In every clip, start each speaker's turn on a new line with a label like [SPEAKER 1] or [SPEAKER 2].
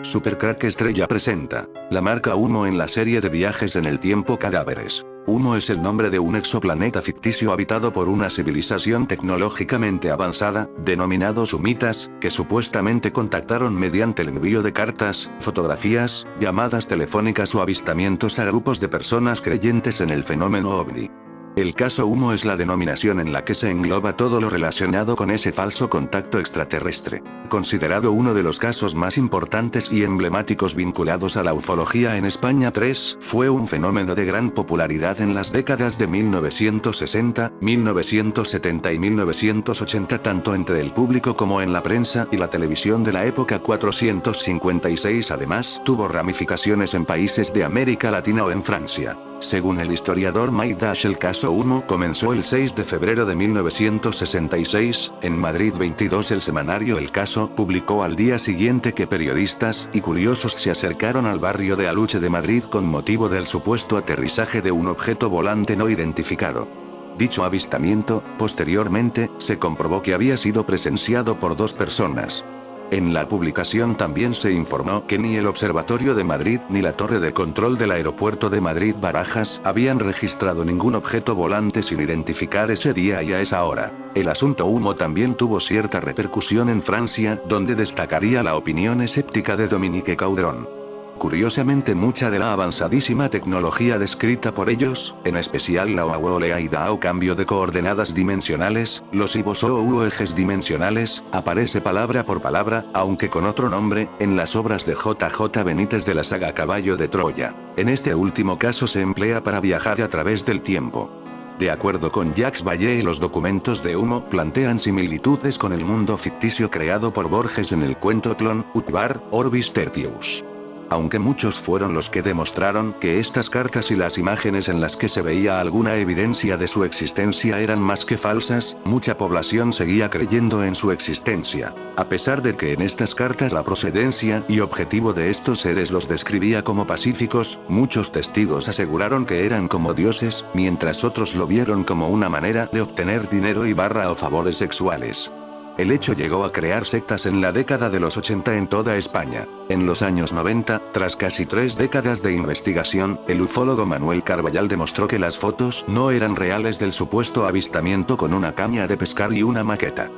[SPEAKER 1] Supercrack Estrella presenta la marca Humo en la serie de viajes en el tiempo Cadáveres. Humo es el nombre de un exoplaneta ficticio habitado por una civilización tecnológicamente avanzada, denominados Humitas, que supuestamente contactaron mediante el envío de cartas, fotografías, llamadas telefónicas o avistamientos a grupos de personas creyentes en el fenómeno ovni. El caso Humo es la denominación en la que se engloba todo lo relacionado con ese falso contacto extraterrestre. Considerado uno de los casos más importantes y emblemáticos vinculados a la ufología en España. Fue un fenómeno de gran popularidad en las décadas de 1960, 1970 y 1980 tanto entre el público como en la prensa y la televisión de la época. 456 Además, tuvo ramificaciones en países de América Latina o en Francia. Según el historiador Mike Dash, el caso Humo comenzó el 6 de febrero de 1966, en Madrid 22. El semanario El Caso publicó al día siguiente que periodistas y curiosos se acercaron al barrio de Aluche de Madrid con motivo del supuesto aterrizaje de un objeto volante no identificado. Dicho avistamiento, posteriormente, se comprobó que había sido presenciado por dos personas. En la publicación también se informó que ni el Observatorio de Madrid ni la Torre de Control del Aeropuerto de Madrid-Barajas habían registrado ningún objeto volante sin identificar ese día y a esa hora. El asunto Humo también tuvo cierta repercusión en Francia, donde destacaría la opinión escéptica de Dominique Caudron. Curiosamente, mucha de la avanzadísima tecnología descrita por ellos, en especial la OAOLEAIDA o cambio de coordenadas dimensionales, los IBOSO o ejes dimensionales, aparece palabra por palabra, aunque con otro nombre, en las obras de J.J. Benítez de la saga Caballo de Troya. En este último caso se emplea para viajar a través del tiempo. De acuerdo con Jacques Vallée, los documentos de Humo plantean similitudes con el mundo ficticio creado por Borges en el cuento Clon, Utvar, Orbis Tertius. Aunque muchos fueron los que demostraron que estas cartas y las imágenes en las que se veía alguna evidencia de su existencia eran más que falsas, mucha población seguía creyendo en su existencia. A pesar de que en estas cartas la procedencia y objetivo de estos seres los describía como pacíficos, muchos testigos aseguraron que eran como dioses, mientras otros lo vieron como una manera de obtener dinero o favores sexuales. El hecho llegó a crear sectas en la década de los 80 en toda España. En los años 90, tras casi 3 décadas de investigación, el ufólogo Manuel Carballal demostró que las fotos no eran reales del supuesto avistamiento con una caña de pescar y una maqueta.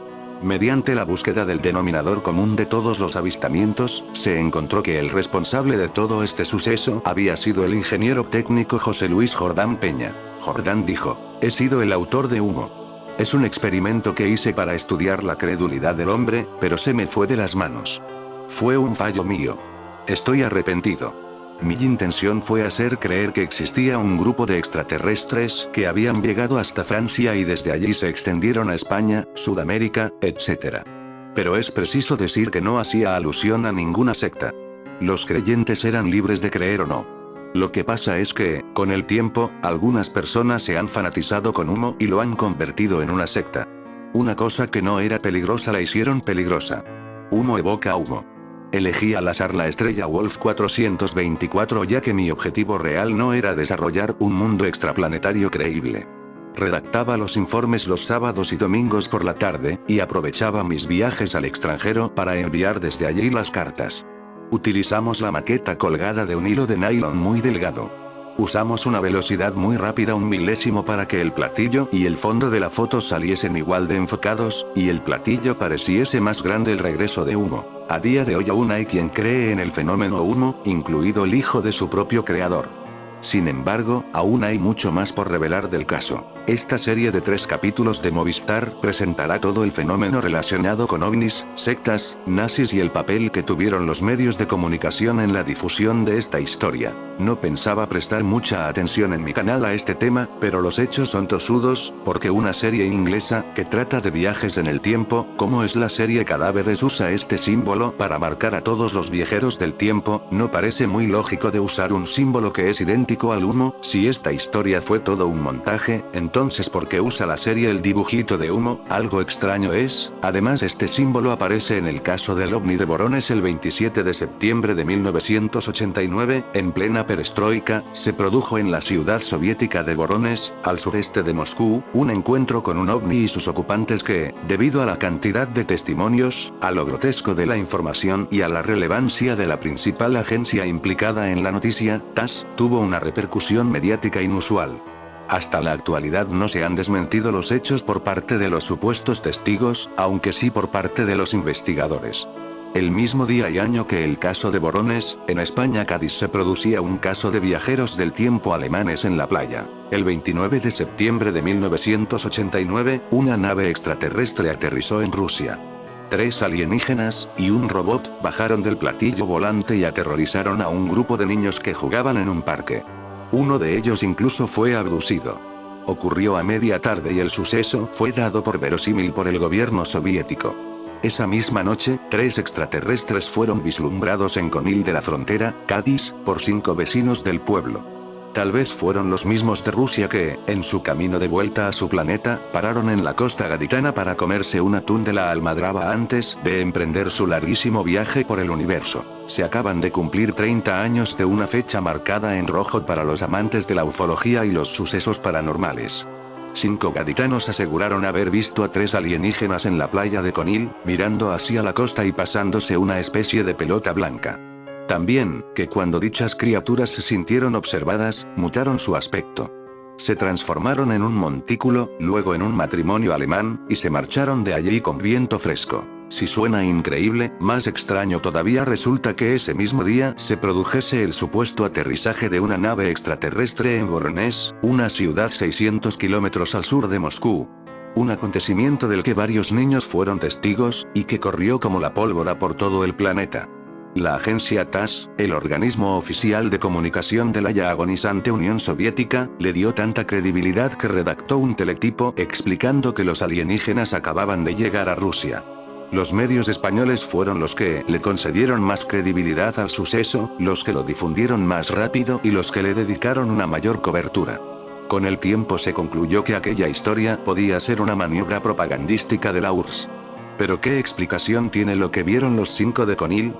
[SPEAKER 1] Mediante la búsqueda del denominador común de todos los avistamientos, se encontró que el responsable de todo este suceso había sido el ingeniero técnico José Luis Jordán Peña. Jordán dijo: "He sido el autor de Humo. Es un experimento que hice para estudiar la credulidad del hombre, pero se me fue de las manos. Fue un fallo mío. Estoy arrepentido. Mi intención fue hacer creer que existía un grupo de extraterrestres que habían llegado hasta Francia y desde allí se extendieron a España, Sudamérica, etc. Pero es preciso decir que no hacía alusión a ninguna secta. Los creyentes eran libres de creer o no. Lo que pasa es que, con el tiempo, algunas personas se han fanatizado con Humo y lo han convertido en una secta. Una cosa que no era peligrosa la hicieron peligrosa. Humo evoca Humo. Elegí al azar la estrella Wolf 424 ya que mi objetivo real no era desarrollar un mundo extraplanetario creíble. Redactaba los informes los sábados y domingos por la tarde, y aprovechaba mis viajes al extranjero para enviar desde allí las cartas. Utilizamos la maqueta colgada de un hilo de nylon muy delgado. Usamos una velocidad muy rápida, 1 milésimo, para que el platillo y el fondo de la foto saliesen igual de enfocados, y el platillo pareciese más grande. El regreso de Humo. A día de hoy aún hay quien cree en el fenómeno Humo, incluido el hijo de su propio creador. Sin embargo, aún hay mucho más por revelar del caso. Esta serie de 3 capítulos de Movistar presentará todo el fenómeno relacionado con ovnis, sectas, nazis y el papel que tuvieron los medios de comunicación en la difusión de esta historia. No pensaba prestar mucha atención en mi canal a este tema, pero los hechos son tosudos, porque una serie inglesa, que trata de viajes en el tiempo, como es la serie Cadáveres, usa este símbolo para marcar a todos los viajeros del tiempo. No parece muy lógico de usar un símbolo que es idéntico al Humo. Si esta historia fue todo un montaje, entonces entonces por qué usa la serie el dibujito de humo. Algo extraño es, además este símbolo aparece en el caso del ovni de Voronezh el 27 de septiembre de 1989, en plena perestroika, se produjo en la ciudad soviética de Voronezh, al sureste de Moscú, un encuentro con un ovni y sus ocupantes que, debido a la cantidad de testimonios, a lo grotesco de la información y a la relevancia de la principal agencia implicada en la noticia, TASS, tuvo una repercusión mediática inusual. Hasta la actualidad no se han desmentido los hechos por parte de los supuestos testigos, aunque sí por parte de los investigadores. El mismo día y año que el caso de Voronezh, en España Cádiz se producía un caso de viajeros del tiempo alemanes en la playa. El 29 de septiembre de 1989, una nave extraterrestre aterrizó en Rusia. 3 alienígenas y un robot bajaron del platillo volante y aterrorizaron a un grupo de niños que jugaban en un parque. Uno de ellos incluso fue abducido. Ocurrió a media tarde y el suceso fue dado por verosímil por el gobierno soviético. Esa misma noche, 3 extraterrestres fueron vislumbrados en Conil de la Frontera, Cádiz, por 5 vecinos del pueblo. Tal vez fueron los mismos de Rusia que, en su camino de vuelta a su planeta, pararon en la costa gaditana para comerse un atún de la almadraba antes de emprender su larguísimo viaje por el universo. Se acaban de cumplir 30 años de una fecha marcada en rojo para los amantes de la ufología y los sucesos paranormales. 5 gaditanos aseguraron haber visto a 3 alienígenas en la playa de Conil, mirando hacia la costa y pasándose una especie de pelota blanca. También, que cuando dichas criaturas se sintieron observadas, mutaron su aspecto. Se transformaron en un montículo, luego en un matrimonio alemán, y se marcharon de allí con viento fresco. Si suena increíble, más extraño todavía resulta que ese mismo día se produjese el supuesto aterrizaje de una nave extraterrestre en Voronezh, una ciudad 600 kilómetros al sur de Moscú. Un acontecimiento del que varios niños fueron testigos, y que corrió como la pólvora por todo el planeta. La agencia TASS, el organismo oficial de comunicación de la ya agonizante Unión Soviética, le dio tanta credibilidad que redactó un teletipo explicando que los alienígenas acababan de llegar a Rusia. Los medios españoles fueron los que le concedieron más credibilidad al suceso, los que lo difundieron más rápido y los que le dedicaron una mayor cobertura. Con el tiempo se concluyó que aquella historia podía ser una maniobra propagandística de la URSS. ¿Pero qué explicación tiene lo que vieron los 5 de Conil?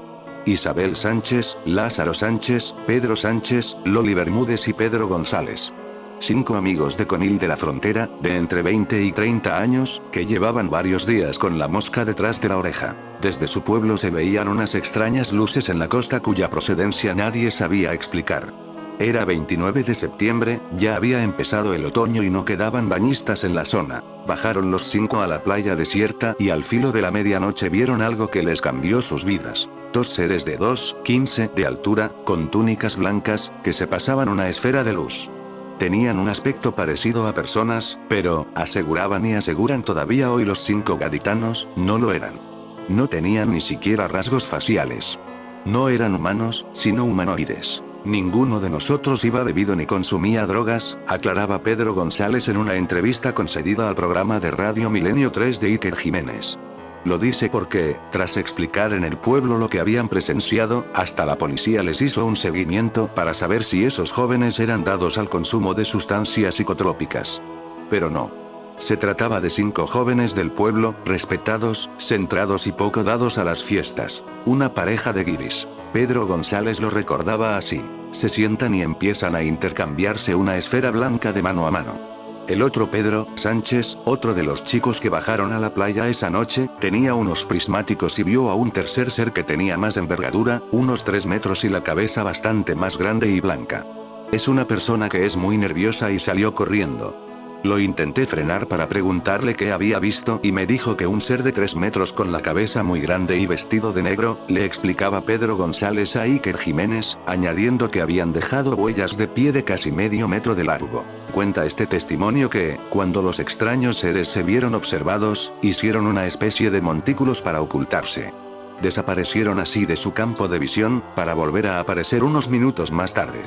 [SPEAKER 1] Isabel Sánchez, Lázaro Sánchez, Pedro Sánchez, Loli Bermúdez y Pedro González. 5 amigos de Conil de la Frontera, de entre 20 y 30 años, que llevaban varios días con la mosca detrás de la oreja. Desde su pueblo se veían unas extrañas luces en la costa cuya procedencia nadie sabía explicar. Era 29 de septiembre, ya había empezado el otoño y no quedaban bañistas en la zona. Bajaron los 5 a la playa desierta y al filo de la medianoche vieron algo que les cambió sus vidas. 2 seres de 2,15 de altura, con túnicas blancas, que se pasaban una esfera de luz. Tenían un aspecto parecido a personas, pero, aseguraban y aseguran todavía hoy los 5 gaditanos, no lo eran. No tenían ni siquiera rasgos faciales. No eran humanos, sino humanoides. Ninguno de nosotros iba bebido ni consumía drogas, aclaraba Pedro González en una entrevista concedida al programa de Radio Milenio 3 de Iker Jiménez. Lo dice porque, tras explicar en el pueblo lo que habían presenciado, hasta la policía les hizo un seguimiento para saber si esos jóvenes eran dados al consumo de sustancias psicotrópicas. Pero no. Se trataba de 5 jóvenes del pueblo, respetados, centrados y poco dados a las fiestas. Una pareja de guiris. Pedro González lo recordaba así. Se sientan y empiezan a intercambiarse una esfera blanca de mano a mano. El otro Pedro Sánchez, otro de los chicos que bajaron a la playa esa noche, tenía unos prismáticos y vio a un tercer ser que tenía más envergadura, unos 3 metros y la cabeza bastante más grande y blanca. Es una persona que es muy nerviosa y salió corriendo. Lo intenté frenar para preguntarle qué había visto y me dijo que un ser de 3 metros con la cabeza muy grande y vestido de negro, le explicaba Pedro González a Iker Jiménez, añadiendo que habían dejado huellas de pie de casi medio metro de largo. Cuenta este testimonio que, cuando los extraños seres se vieron observados, hicieron una especie de montículos para ocultarse. Desaparecieron así de su campo de visión, para volver a aparecer unos minutos más tarde.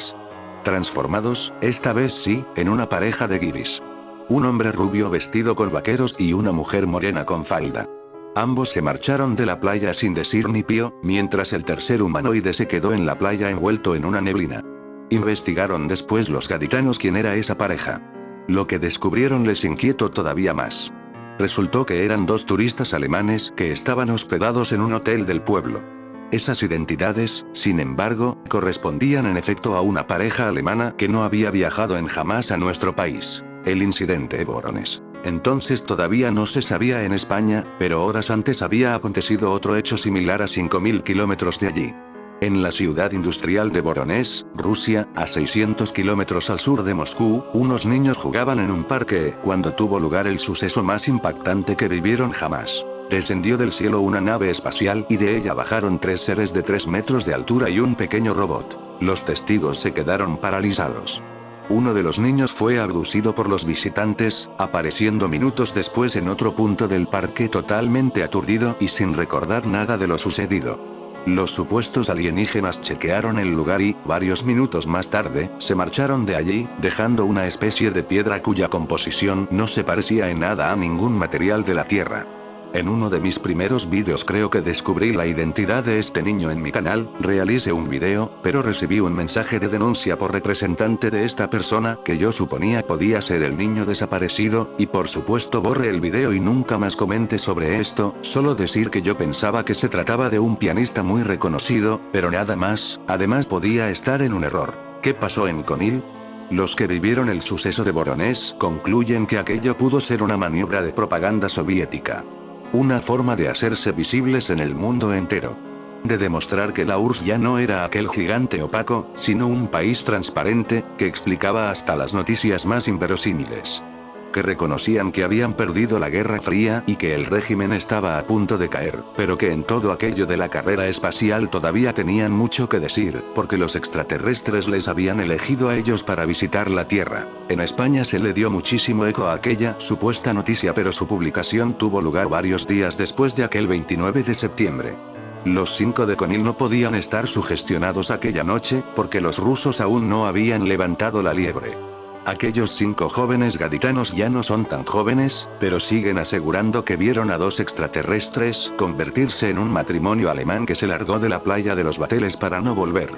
[SPEAKER 1] Transformados, esta vez sí, en una pareja de guiris. Un hombre rubio vestido con vaqueros y una mujer morena con falda. Ambos se marcharon de la playa sin decir ni pío, mientras el tercer humanoide se quedó en la playa envuelto en una neblina. Investigaron después los gaditanos quién era esa pareja. Lo que descubrieron les inquietó todavía más. Resultó que eran 2 turistas alemanes que estaban hospedados en un hotel del pueblo. Esas identidades, sin embargo, correspondían en efecto a una pareja alemana que no había viajado en jamás a nuestro país. El incidente Voronezh. Entonces todavía no se sabía en España, pero horas antes había acontecido otro hecho similar a 5000 kilómetros de allí. En la ciudad industrial de Voronezh, Rusia, a 600 kilómetros al sur de Moscú, unos niños jugaban en un parque cuando tuvo lugar el suceso más impactante que vivieron jamás. Descendió del cielo una nave espacial y de ella bajaron 3 seres de 3 metros de altura y un pequeño robot. Los testigos se quedaron paralizados. Uno de los niños fue abducido por los visitantes, apareciendo minutos después en otro punto del parque totalmente aturdido y sin recordar nada de lo sucedido. Los supuestos alienígenas chequearon el lugar y, varios minutos más tarde, se marcharon de allí, dejando una especie de piedra cuya composición no se parecía en nada a ningún material de la Tierra. En uno de mis primeros vídeos creo que descubrí la identidad de este niño en mi canal, realicé un video, pero recibí un mensaje de denuncia por representante de esta persona que yo suponía podía ser el niño desaparecido, y por supuesto borré el video y nunca más comenté sobre esto, solo decir que yo pensaba que se trataba de un pianista muy reconocido, pero nada más, además podía estar en un error. ¿Qué pasó en Konil? Los que vivieron el suceso de Voronezh concluyen que aquello pudo ser una maniobra de propaganda soviética. Una forma de hacerse visibles en el mundo entero. De demostrar que la URSS ya no era aquel gigante opaco, sino un país transparente, que explicaba hasta las noticias más inverosímiles. Que reconocían que habían perdido la Guerra Fría y que el régimen estaba a punto de caer, pero que en todo aquello de la carrera espacial todavía tenían mucho que decir, porque los extraterrestres les habían elegido a ellos para visitar la Tierra. En España se le dio muchísimo eco a aquella supuesta noticia, pero su publicación tuvo lugar varios días después de aquel 29 de septiembre. Los 5 de Konil no podían estar sugestionados aquella noche, porque los rusos aún no habían levantado la liebre. Aquellos 5 jóvenes gaditanos ya no son tan jóvenes, pero siguen asegurando que vieron a 2 extraterrestres convertirse en un matrimonio alemán que se largó de la playa de los Bateles para no volver.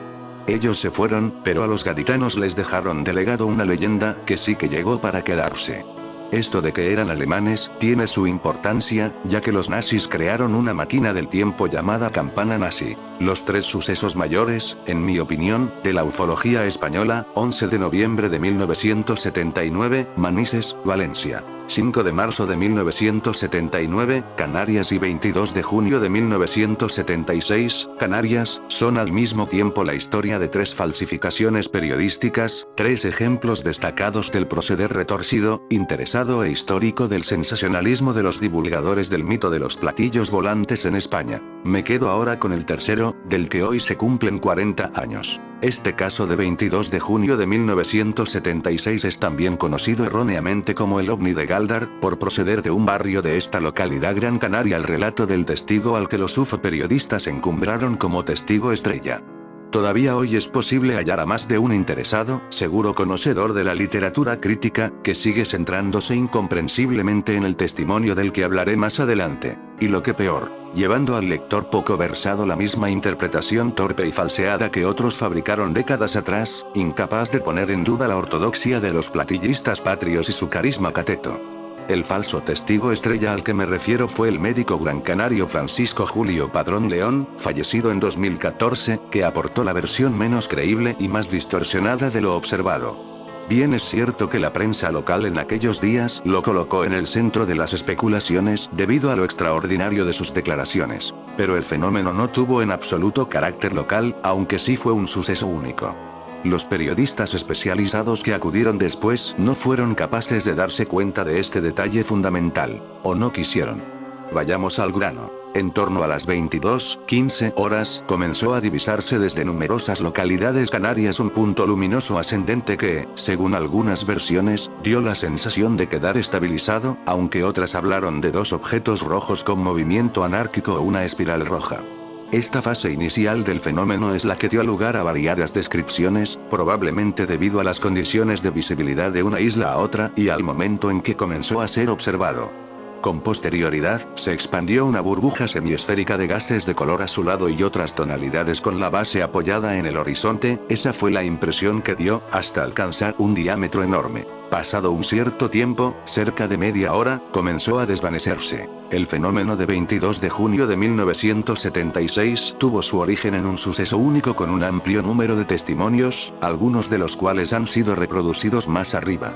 [SPEAKER 1] Ellos se fueron, pero a los gaditanos les dejaron de legado una leyenda que sí que llegó para quedarse. Esto de que eran alemanes, tiene su importancia, ya que los nazis crearon una máquina del tiempo llamada campana nazi. Los 3 sucesos mayores, en mi opinión, de la ufología española: 11 de noviembre de 1979, Manises, Valencia. 5 de marzo de 1979, Canarias, y 22 de junio de 1976, Canarias, son al mismo tiempo la historia de 3 falsificaciones periodísticas, 3 ejemplos destacados del proceder retorcido, interesado e histórico del sensacionalismo de los divulgadores del mito de los platillos volantes en España. Me quedo ahora con el tercero, del que hoy se cumplen 40 años. Este caso de 22 de junio de 1976 es también conocido erróneamente como el ovni de Galdar, por proceder de un barrio de esta localidad Gran Canaria, el relato del testigo al que los UFO periodistas encumbraron como testigo estrella. Todavía hoy es posible hallar a más de un interesado, seguro conocedor de la literatura crítica, que sigue centrándose incomprensiblemente en el testimonio del que hablaré más adelante. Y lo que peor, llevando al lector poco versado la misma interpretación torpe y falseada que otros fabricaron décadas atrás, incapaz de poner en duda la ortodoxia de los platillistas patrios y su carisma cateto. El falso testigo estrella al que me refiero fue el médico gran canario Francisco Julio Padrón León, fallecido en 2014, que aportó la versión menos creíble y más distorsionada de lo observado. Bien es cierto que la prensa local en aquellos días lo colocó en el centro de las especulaciones debido a lo extraordinario de sus declaraciones, pero el fenómeno no tuvo en absoluto carácter local, aunque sí fue un suceso único. Los periodistas especializados que acudieron después no fueron capaces de darse cuenta de este detalle fundamental, o no quisieron. Vayamos al grano. En torno a las 22:15 horas, comenzó a divisarse desde numerosas localidades canarias un punto luminoso ascendente que, según algunas versiones, dio la sensación de quedar estabilizado, aunque otras hablaron de 2 objetos rojos con movimiento anárquico o una espiral roja. Esta fase inicial del fenómeno es la que dio lugar a variadas descripciones, probablemente debido a las condiciones de visibilidad de una isla a otra y al momento en que comenzó a ser observado. Con posterioridad, se expandió una burbuja semiesférica de gases de color azulado y otras tonalidades con la base apoyada en el horizonte. Esa fue la impresión que dio, hasta alcanzar un diámetro enorme. Pasado un cierto tiempo, cerca de media hora, comenzó a desvanecerse. El fenómeno de 22 de junio de 1976 tuvo su origen en un suceso único con un amplio número de testimonios, algunos de los cuales han sido reproducidos más arriba.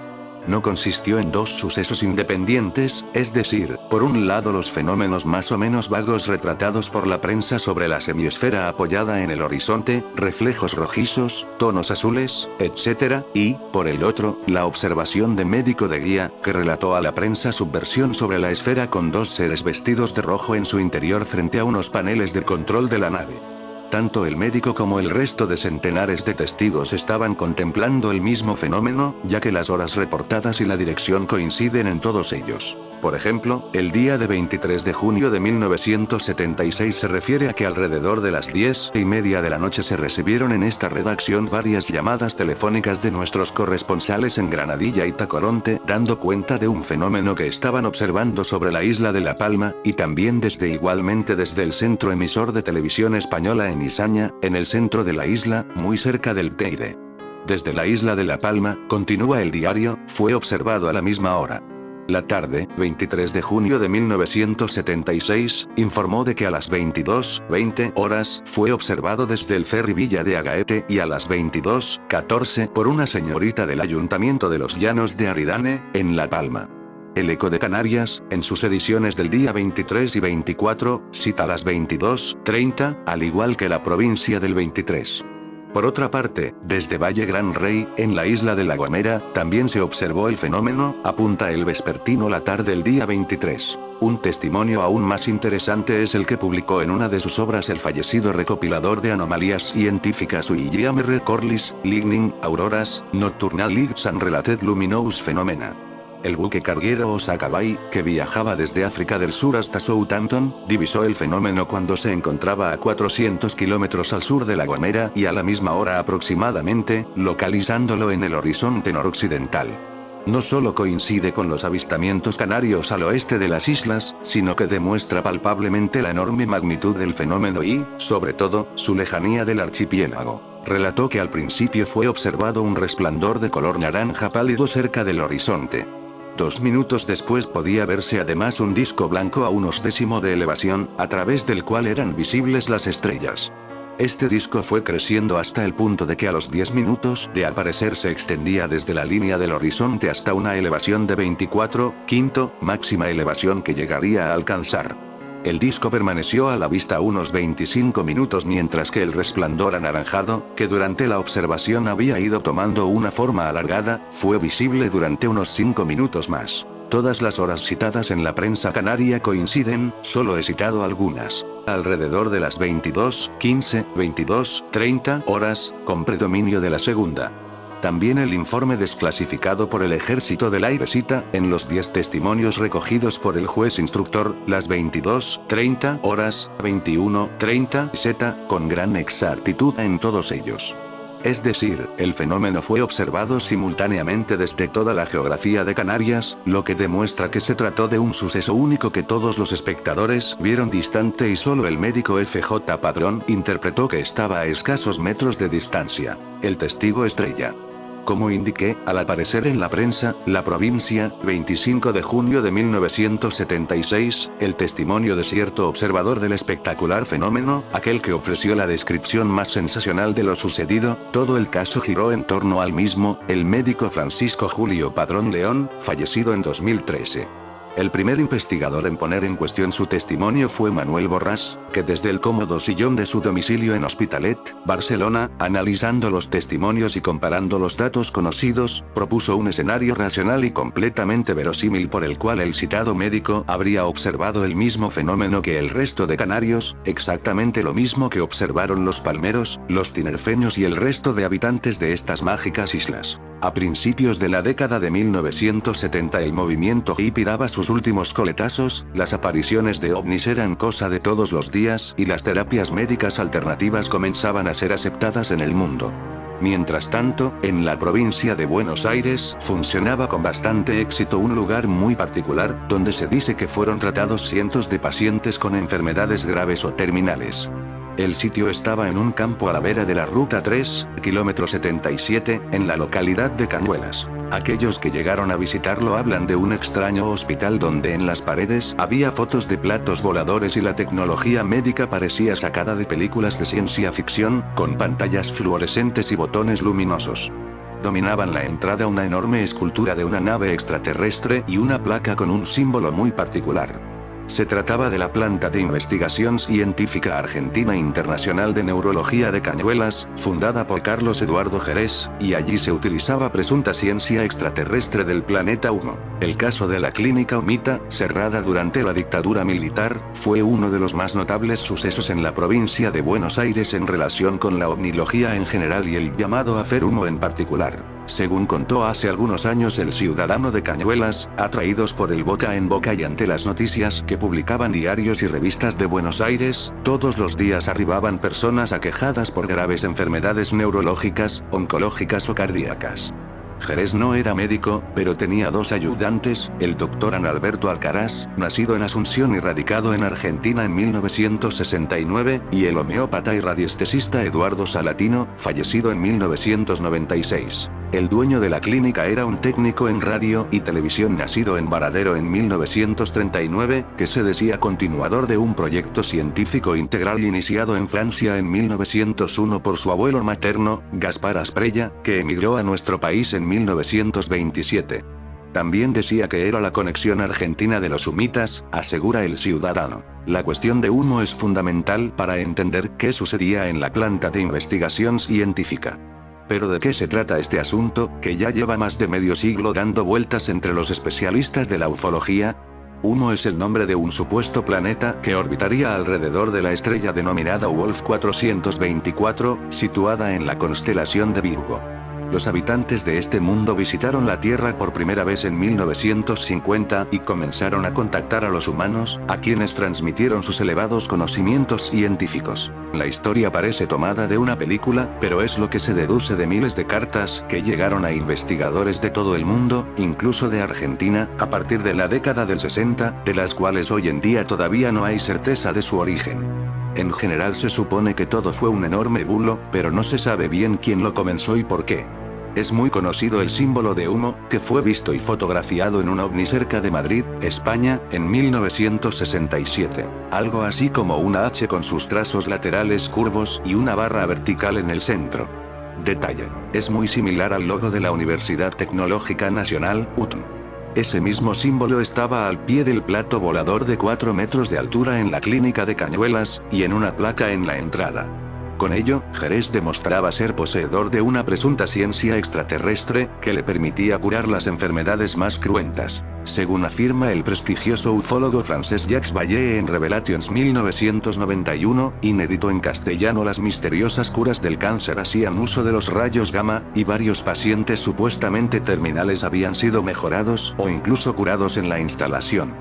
[SPEAKER 1] No consistió en dos sucesos independientes, es decir, por un lado los fenómenos más o menos vagos retratados por la prensa sobre la semiesfera apoyada en el horizonte, reflejos rojizos, tonos azules, etc., y, por el otro, la observación de médico de guía, que relató a la prensa su versión sobre la esfera con dos seres vestidos de rojo en su interior frente a unos paneles de control de la nave. Tanto el médico como el resto de centenares de testigos estaban contemplando el mismo fenómeno, ya que las horas reportadas y la dirección coinciden en todos ellos. Por ejemplo, el día de 23 de junio de 1976 se refiere a que alrededor de las 10:30 de la noche se recibieron en esta redacción varias llamadas telefónicas de nuestros corresponsales en Granadilla y Tacoronte, dando cuenta de un fenómeno que estaban observando sobre la isla de La Palma, y también igualmente desde el centro emisor de televisión española en Isaña, en el centro de la isla, muy cerca del Teide. Desde la isla de La Palma, continúa el diario, fue observado a la misma hora. La tarde, 23 de junio de 1976, informó de que a las 22:20 horas fue observado desde el ferry Villa de Agaete y a las 22:14 por una señorita del Ayuntamiento de los Llanos de Aridane, en La Palma. El Eco de Canarias, en sus ediciones del día 23 y 24, cita las 22:30, al igual que La Provincia del 23. Por otra parte, desde Valle Gran Rey, en la isla de La Gomera, también se observó el fenómeno, apunta el vespertino La Tarde del día 23. Un testimonio aún más interesante es el que publicó en una de sus obras el fallecido recopilador de anomalías científicas William R. Corliss, Lightning, Auroras, Nocturnal Lights and Related Luminous Phenomena. El buque carguero Osaka Bay, que viajaba desde África del Sur hasta Southampton, divisó el fenómeno cuando se encontraba a 400 kilómetros al sur de La Gomera y a la misma hora aproximadamente, localizándolo en el horizonte noroccidental. No solo coincide con los avistamientos canarios al oeste de las islas, sino que demuestra palpablemente la enorme magnitud del fenómeno y, sobre todo, su lejanía del archipiélago. Relató que al principio fue observado un resplandor de color naranja pálido cerca del horizonte. 2 minutos después podía verse además un disco blanco a unos décimo de elevación, a través del cual eran visibles las estrellas. Este disco fue creciendo hasta el punto de que a los 10 minutos de aparecer se extendía desde la línea del horizonte hasta una elevación de 24,5, máxima elevación que llegaría a alcanzar. El disco permaneció a la vista unos 25 minutos mientras que el resplandor anaranjado, que durante la observación había ido tomando una forma alargada, fue visible durante unos 5 minutos más. Todas las horas citadas en la prensa canaria coinciden, solo he citado algunas. Alrededor de las 22:15, 22:30 horas, con predominio de la segunda. También el informe desclasificado por el Ejército del Aire cita, en los 10 testimonios recogidos por el juez instructor, las 22:30 horas, 21:30 z, con gran exactitud en todos ellos. Es decir, el fenómeno fue observado simultáneamente desde toda la geografía de Canarias, lo que demuestra que se trató de un suceso único que todos los espectadores vieron distante y solo el médico F.J. Padrón interpretó que estaba a escasos metros de distancia. El testigo estrella. Como indiqué, al aparecer en la prensa, La Provincia, 25 de junio de 1976, el testimonio de cierto observador del espectacular fenómeno, aquel que ofreció la descripción más sensacional de lo sucedido, todo el caso giró en torno al mismo, el médico Francisco Julio Padrón León, fallecido en 2013. El primer investigador en poner en cuestión su testimonio fue Manuel Borràs, que desde el cómodo sillón de su domicilio en Hospitalet, Barcelona, analizando los testimonios y comparando los datos conocidos, propuso un escenario racional y completamente verosímil por el cual el citado médico habría observado el mismo fenómeno que el resto de canarios, exactamente lo mismo que observaron los palmeros, los tinerfeños y el resto de habitantes de estas mágicas islas. A principios de la década de 1970 el movimiento hippie daba sus últimos coletazos, las apariciones de ovnis eran cosa de todos los días y las terapias médicas alternativas comenzaban a ser aceptadas en el mundo. Mientras tanto, en la provincia de Buenos Aires funcionaba con bastante éxito un lugar muy particular, donde se dice que fueron tratados cientos de pacientes con enfermedades graves o terminales. El sitio estaba en un campo a la vera de la ruta 3, kilómetro 77, en la localidad de Cañuelas. Aquellos que llegaron a visitarlo hablan de un extraño hospital donde en las paredes había fotos de platos voladores y la tecnología médica parecía sacada de películas de ciencia ficción, con pantallas fluorescentes y botones luminosos. Dominaban la entrada una enorme escultura de una nave extraterrestre y una placa con un símbolo muy particular. Se trataba de la planta de investigación científica argentina internacional de neurología de Cañuelas, fundada por Carlos Eduardo Jerez, y allí se utilizaba presunta ciencia extraterrestre del planeta 1. El caso de la clínica Humita, cerrada durante la dictadura militar, fue uno de los más notables sucesos en la provincia de Buenos Aires en relación con la ovnilogía en general y el llamado Afer Humo en particular. Según contó hace algunos años el ciudadano de Cañuelas, atraídos por el boca en boca y ante las noticias que publicaban diarios y revistas de Buenos Aires, todos los días arribaban personas aquejadas por graves enfermedades neurológicas, oncológicas o cardíacas. Jerez no era médico, pero tenía dos ayudantes, el doctor Analberto Alcaraz, nacido en Asunción y radicado en Argentina en 1969, y el homeópata y radiestesista Eduardo Salatino, fallecido en 1996. El dueño de la clínica era un técnico en radio y televisión nacido en Varadero en 1939, que se decía continuador de un proyecto científico integral iniciado en Francia en 1901 por su abuelo materno, Gaspar Asprella, que emigró a nuestro país en 1927. También decía que era la conexión argentina de los humitas, asegura el ciudadano. La cuestión de humo es fundamental para entender qué sucedía en la planta de investigación científica. Pero ¿de qué se trata este asunto, que ya lleva más de medio siglo dando vueltas entre los especialistas de la ufología? Humo es el nombre de un supuesto planeta que orbitaría alrededor de la estrella denominada Wolf 424, situada en la constelación de Virgo. Los habitantes de este mundo visitaron la Tierra por primera vez en 1950 y comenzaron a contactar a los humanos, a quienes transmitieron sus elevados conocimientos científicos. La historia parece tomada de una película, pero es lo que se deduce de miles de cartas que llegaron a investigadores de todo el mundo, incluso de Argentina, a partir de la década del 60, de las cuales hoy en día todavía no hay certeza de su origen. En general se supone que todo fue un enorme bulo, pero no se sabe bien quién lo comenzó y por qué. Es muy conocido el símbolo de humo, que fue visto y fotografiado en un ovni cerca de Madrid, España, en 1967. Algo así como una H con sus trazos laterales curvos y una barra vertical en el centro. Detalle: es muy similar al logo de la Universidad Tecnológica Nacional, UTN. Ese mismo símbolo estaba al pie del plato volador de 4 metros de altura en la clínica de Cañuelas, y en una placa en la entrada. Con ello, Jerez demostraba ser poseedor de una presunta ciencia extraterrestre, que le permitía curar las enfermedades más cruentas. Según afirma el prestigioso ufólogo francés Jacques Vallée en Revelations 1991, inédito en castellano, las misteriosas curas del cáncer hacían uso de los rayos gamma, y varios pacientes supuestamente terminales habían sido mejorados o incluso curados en la instalación.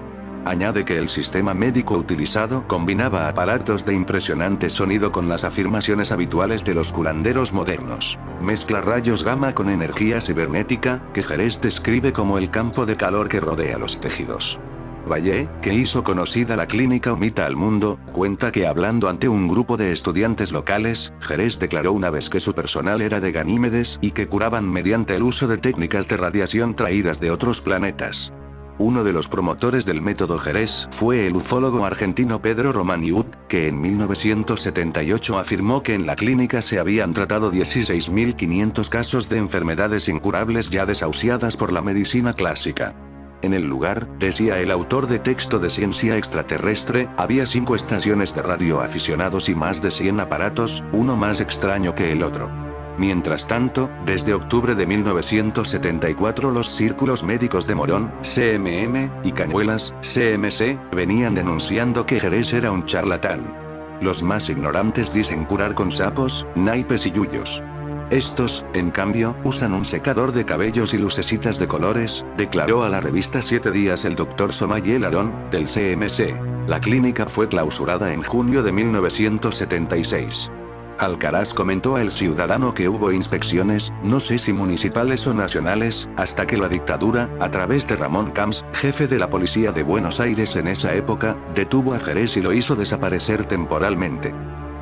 [SPEAKER 1] Añade que el sistema médico utilizado combinaba aparatos de impresionante sonido con las afirmaciones habituales de los curanderos modernos. Mezcla rayos gamma con energía cibernética, que Jerez describe como el campo de calor que rodea los tejidos. Vallée, que hizo conocida la clínica Humita al mundo, cuenta que hablando ante un grupo de estudiantes locales, Jerez declaró una vez que su personal era de Ganímedes y que curaban mediante el uso de técnicas de radiación traídas de otros planetas. Uno de los promotores del método Jerez fue el ufólogo argentino Pedro Romaniuk, que en 1978 afirmó que en la clínica se habían tratado 16.500 casos de enfermedades incurables ya desahuciadas por la medicina clásica. En el lugar, decía el autor de texto de Ciencia Extraterrestre, había 5 estaciones de radioaficionados y más de 100 aparatos, uno más extraño que el otro. Mientras tanto, desde octubre de 1974 los círculos médicos de Morón, CMM, y Cañuelas, CMC, venían denunciando que Jerez era un charlatán. Los más ignorantes dicen curar con sapos, naipes y yuyos. Estos, en cambio, usan un secador de cabellos y lucecitas de colores, declaró a la revista 7 Días el Dr. Somayel Arón, del CMC. La clínica fue clausurada en junio de 1976. Alcaraz comentó a El Ciudadano que hubo inspecciones, no sé si municipales o nacionales, hasta que la dictadura, a través de Ramón Camps, jefe de la policía de Buenos Aires en esa época, detuvo a Jerez y lo hizo desaparecer temporalmente.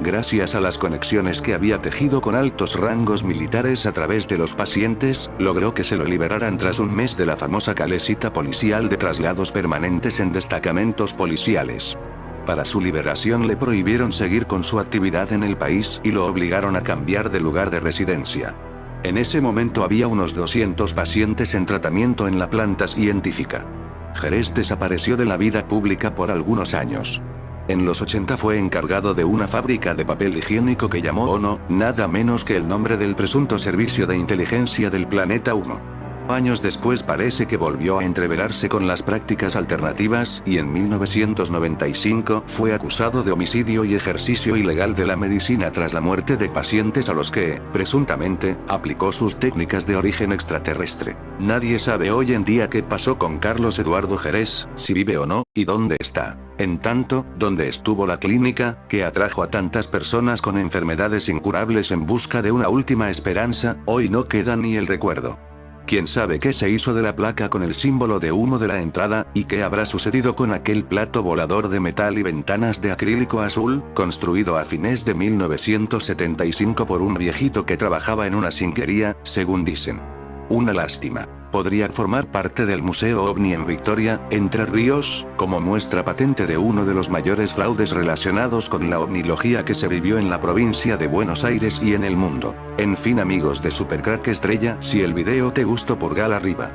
[SPEAKER 1] Gracias a las conexiones que había tejido con altos rangos militares a través de los pacientes, logró que se lo liberaran tras un mes de la famosa calesita policial de traslados permanentes en destacamentos policiales. Para su liberación le prohibieron seguir con su actividad en el país y lo obligaron a cambiar de lugar de residencia. En ese momento había unos 200 pacientes en tratamiento en la planta científica. Jerez desapareció de la vida pública por algunos años. En los 80 fue encargado de una fábrica de papel higiénico que llamó ONO, nada menos que el nombre del presunto servicio de inteligencia del planeta 1. Años después parece que volvió a entreverarse con las prácticas alternativas y en 1995 fue acusado de homicidio y ejercicio ilegal de la medicina tras la muerte de pacientes a los que, presuntamente, aplicó sus técnicas de origen extraterrestre. Nadie sabe hoy en día qué pasó con Carlos Eduardo Jerez, si vive o no, y dónde está. En tanto, ¿dónde estuvo la clínica, que atrajo a tantas personas con enfermedades incurables en busca de una última esperanza? Hoy no queda ni el recuerdo. ¿Quién sabe qué se hizo de la placa con el símbolo de humo de la entrada, y qué habrá sucedido con aquel plato volador de metal y ventanas de acrílico azul, construido a fines de 1975 por un viejito que trabajaba en una zinquería, según dicen? Una lástima. Podría formar parte del Museo OVNI en Victoria, Entre Ríos, como muestra patente de uno de los mayores fraudes relacionados con la ovnilogía que se vivió en la provincia de Buenos Aires y en el mundo. En fin amigos de Supercrack Estrella, si el video te gustó pulgar arriba.